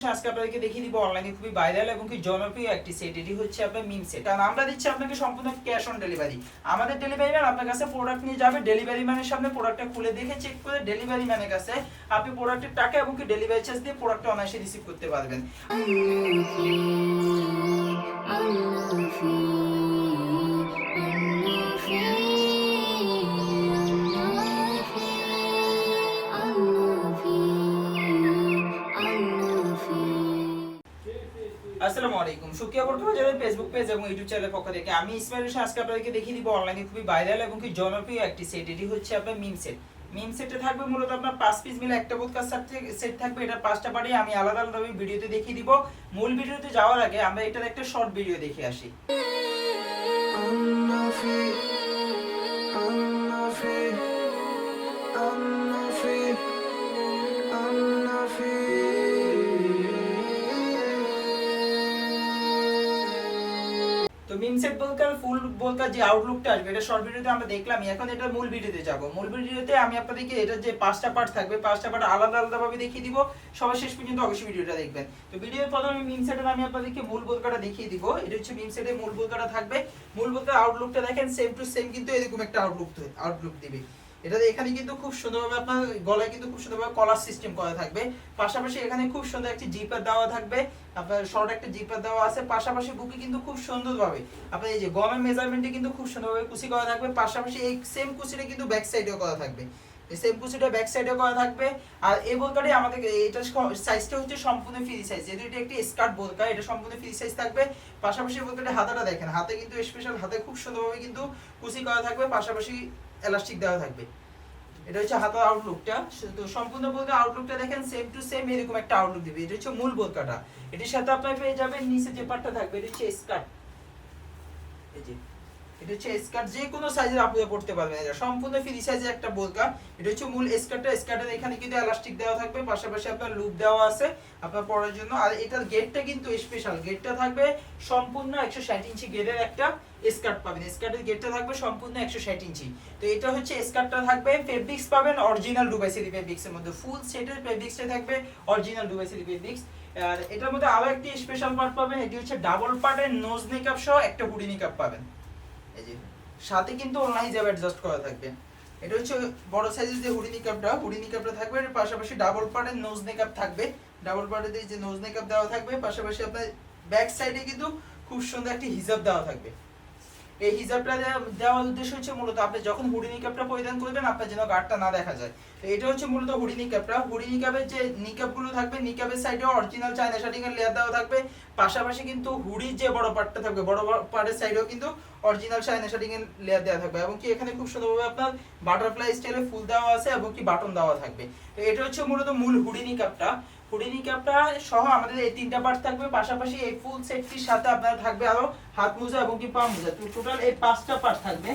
আজকে আপনাদেরকে দেখিয়ে দিব অনলাইনে খুবই ভাইরাল এবং কি জনপ্রিয় একটি সেট। এটি হচ্ছে আপনার মিম সেট। কারণ আমরা দিচ্ছি আপনাকে সম্পূর্ণ ক্যাশ অন ডেলিভারি। আমাদের ডেলিভারি ম্যান আপনার কাছে প্রোডাক্ট নিয়ে যাবে, ডেলিভারি ম্যানের সামনে প্রোডাক্টটা খুলে দেখে চেক করে ডেলিভারি ম্যানের কাছে আপনি প্রোডাক্টের টাকা এবং কি ডেলিভারি চার্জ দিয়ে প্রোডাক্টটা অনায়াসে রিসিভ করতে পারবেন। আসসালামু আলাইকুম। সুকিয়া বর্তমানে ফেসবুক পেজ এবং ইউটিউব চ্যানেলের পক্ষ থেকে আমি ইসমাইল হোসেন আজকে আপনাদেরকে দেখিয়ে দিব অনলাইনে খুবই ভাইরাল এবং কি জনপ্রিয় একটি সেট। এটি হচ্ছে আপনার মিম সেট। মিম সেটে থাকবে মূলত আপনার 5 পিস মিলে একটা বোতকার সেট থাকবে। এটা 5টা পার্টি আমি আলাদা আলাদা ভিডিওতে দেখিয়ে দিব। মূল ভিডিওতে যাওয়ার আগে আমরা এটার একটা শর্ট ভিডিও দেখে আসি। তো মিম সেট বলকার ফুল বলকার যে আউটলুকটা আসবে এটা শর্ট ভিডিওতে আমরা দেখলাম। এখন এটা মূল ভিডিওতে যাব। মূল ভিডিওতে আমি আপনাদেরকে এটা যে 5টা পার্ট থাকবে 5টা পার্ট আলাদা আলাদা ভাবে দেখিয়ে দিব। সবাই শেষ পর্যন্ত অবশ্যই ভিডিওটা দেখবেন। তো ভিডিওর প্রথমে মিম সেটের আমি আপনাদেরকে মূল বলকাটা দেখিয়ে দিব। এটা হচ্ছে মিম সেটের মূল বলকাটা থাকবে। মূল বলকার আউটলুকটা দেখেন সেম টু সেম কিন্তু এরকম একটা আউটলুক দিবে। এটা এখানে কিন্তু খুব সুন্দরভাবে আপনার গলায় কিন্তু খুব সুন্দরভাবে কলার সিস্টেম করা থাকবে। পাশাপাশি এখানে খুব সুন্দর একটা জিপার দেওয়া থাকবে। আপনার শর্ট একটা জিপার দেওয়া আছে। পাশাপাশি বুকে কিন্তু খুব সুন্দরভাবে আপনার এই যে গমের মেজারমেন্টে কিন্তু খুব সুন্দরভাবে কুচি করা থাকবে। পাশাপাশি এই সেম কুচিটা কিন্তু ব্যাক সাইডেও করা থাকবে। এই সেম কুচিটা ব্যাক সাইডেও করা থাকবে। আর এই বোলকাটি আমাদের এটা সাইজটা হচ্ছে সম্পূর্ণ ফ্রি সাইজ। যেহেতু এটা একটি স্কার্ট বোলকা, এটা সম্পূর্ণ ফ্রি সাইজ থাকবে। পাশাপাশি বোলকাটি হাতাটা দেখেন, হাতে কিন্তু স্পেশাল হাতে খুব সুন্দরভাবে কিন্তু কুচি করা থাকবে। পাশাপাশি এলাস্টিক দেওয়া থাকবে। এটা হচ্ছে হাতার আউটলুকটা। তো সম্পূর্ণ বোলকা আউটলুকটা দেখেন সেম টু সেম এরকম একটা আউটলুক দিবে। এটা হচ্ছে মূল বোলকাটা। এটির সাথে আপনি পেয়ে যাবেন নিচে যে পার্টটা থাকবে এটা হচ্ছে স্কার্ট। এই যে এটা হচ্ছে স্কার্ট, যে কোনো সাইজের আপনি পড়তে পারবেন। এটা সম্পূর্ণ ফ্রি সাইজের একটা বোলকা। এটা হচ্ছে মূল স্কার্টটা। স্কার্টের এখানে কিন্তু এলাস্টিক দেওয়া থাকবে। পাশাপাশি আপনার লুপ দেওয়া আছে আপনার পরার জন্য। আর এটার গেটটা কিন্তু স্পেশাল। গেটটা থাকবে সম্পূর্ণ 160 ইঞ্চি গেটের একটা স্কার্ট পাবেন। স্কার্টের গেটটা থাকবে সম্পূর্ণ 160 ইঞ্চি। তো এটা হচ্ছে স্কার্টটা থাকবে। ফেব্রিক্স পাবেন অরিজিনাল দুবাই সিলি ফেব্রিক্সের মধ্যে। ফুল সেটের ফেব্রিক্সটা থাকবে অরিজিনাল দুবাই সিলি ফেব্রিক্স। আর এটার মধ্যে আরো একটি স্পেশাল পার্ট পাবেন। এটি হচ্ছে ডাবল পার্টের নোজ মেকআপ সহ একটা হুডি মেকআপ পাবেন। এই যে সাথে কিন্তু অনলাইন হিসাবে অ্যাডজাস্ট করা থাকবে। এটা হচ্ছে বড় সাইজের যে হুডি নিকাপটা থাকবে। এর পাশাপাশি ডাবল পার্টের নোজ মেকআপ থাকবে। ডাবল পার্টের যে নোজ মেকআপ দেওয়া থাকবে। পাশাপাশি আপনার ব্যাক সাইডে কিন্তু খুব সুন্দর একটা হিজাব দেওয়া থাকবে। এই হিজাবটা দেওয়ার উদ্দেশ্য হচ্ছে মূলত আপনি যখন হুডি নিকাপটা পরিধান করবেন আপনার যেন গাঢ়টা না দেখা যায়। তো এটা হচ্ছে মূলত হুডি নিকাপটা। হুডি নিকাপের যে নিকাপগুলো থাকবে, নিকাপের সাইডেও অরিজিনাল চায়না শার্টিং এর লেয়ার দেওয়া থাকবে। পাশাপাশি কিন্তু হুডির যে বড় পার্টটা থাকবে, বড় পার্টের সাইডেও কিন্তু অরিজিনাল চায়না শার্টিং এর লেয়ার দেওয়া থাকবে। এবং কি এখানে খুব সুন্দরভাবে আপনার বাটারফ্লাই স্টাইলে ফুল দেওয়া আছে এবং কি বাটন দেওয়া থাকবে। তো এটা হচ্ছে মূলত মূল হুডি নিকাপটা। হুডি নিকাপটা সহ আমাদের এই 3টা পার্ট থাকবে। পাশাপাশি এই ফুল সেটটির সাথে আপনার থাকবে আরো হাত মোজা এবং কি পা মোজা। তো টোটাল এই 5টা পার্ট থাকবে।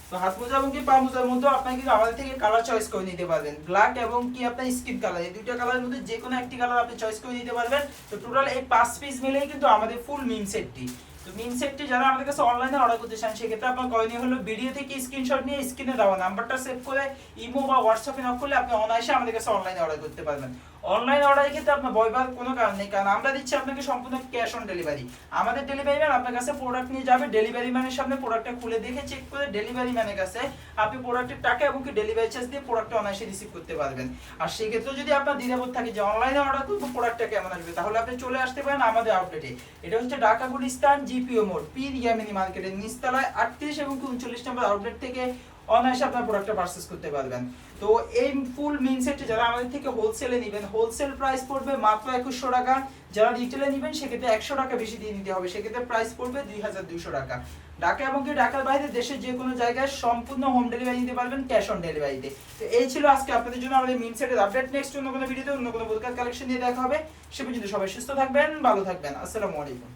তো হাত মোজা এবং কি পা মোজার মধ্যে আপনারা কিন্তু আমাদের থেকে কালার চয়েস করে নিতে পারবেন। ব্ল্যাক এবং কি আপনার স্কিন কালার, এই দুইটা কালারের মধ্যে যে কোনো একটি কালার আপনি চয়েস করে নিতে পারবেন। তো টোটাল এই 5 পিস মিলেই কিন্তু আমাদের ফুল মিম সেটটি। তো মিম সেটটি যারা আমাদের কাছে অনলাইনে অর্ডার করতে চান সেক্ষেত্রে আপনার করণীয় হলো ভিডিও থেকে স্ক্রিনশট নিয়ে স্ক্রিনে দেওয়া নাম্বারটা সেভ করে ইমো বা হোয়াটসঅ্যাপে নক করলে আপনি অনায়াসে আমাদের কাছে অনলাইনে অর্ডার করতে পারবেন। অনলাইন অর্ডারের ক্ষেত্রে আপনার ভয় পাওয়ার কোনো কারণ নেই, কারণ আমরা দিচ্ছি আপনাকে সম্পূর্ণ ক্যাশ অন ডেলিভারি। আমাদের ডেলিভারি ম্যান আপনার কাছে প্রোডাক্ট নিয়ে যাবে, ডেলিভারি ম্যানের সামনে প্রোডাক্টটা খুলে দেখে চেক করে ডেলিভারি ম্যানের কাছে আপনি প্রোডাক্টের টাকা এবং কি ডেলিভারি চার্জ দিয়ে প্রোডাক্টটা অনায়াসে রিসিভ করতে পারবেন। আর সেই ক্ষেত্রে যদি আপনার দ্বিধাবোধ থাকে যে অনলাইনে অর্ডার করবো প্রোডাক্টটা কেমন আসবে, তাহলে আপনি চলে আসতে পারেন আমাদের আউটলেটে। এটা হচ্ছে ঢাকা গুলিস্তান জিপিও মোড় পীর ইয়ামিনী মার্কেটের নিচতলায় 38 এবং 39 নম্বর আউটলেট থেকে অনায়াসে আপনার প্রোডাক্টটা পারচেজ করতে পারবেন। তো এই ফুল মিন সেটটি যারা আমাদের থেকে হোলসেলে নেবেন, হোলসেল প্রাইস পড়বে মাত্র 2100 টাকা। যারা রিটেলে নেবেন সেক্ষেত্রে 100 টাকা বেশি দিয়ে নিতে হবে, সেক্ষেত্রে প্রাইস পড়বে 2200 টাকা। ঢাকা এবং কি ঢাকার বাইরে দেশের যে কোনো জায়গায় সম্পূর্ণ হোম ডেলিভারি নিতে পারবেন ক্যাশ অন ডেলিভারিতে। তো এই ছিল আজকে আপনাদের জন্য আমাদের মিন সেটের আপডেট। নেক্সট অন্য কোনো ভিডিওতে অন্য কোনো বোলকার কালেকশন নিয়ে দেখা হবে। সে পর্যন্ত সবাই সুস্থ থাকবেন, ভালো থাকবেন। আসসালামু আলাইকুম।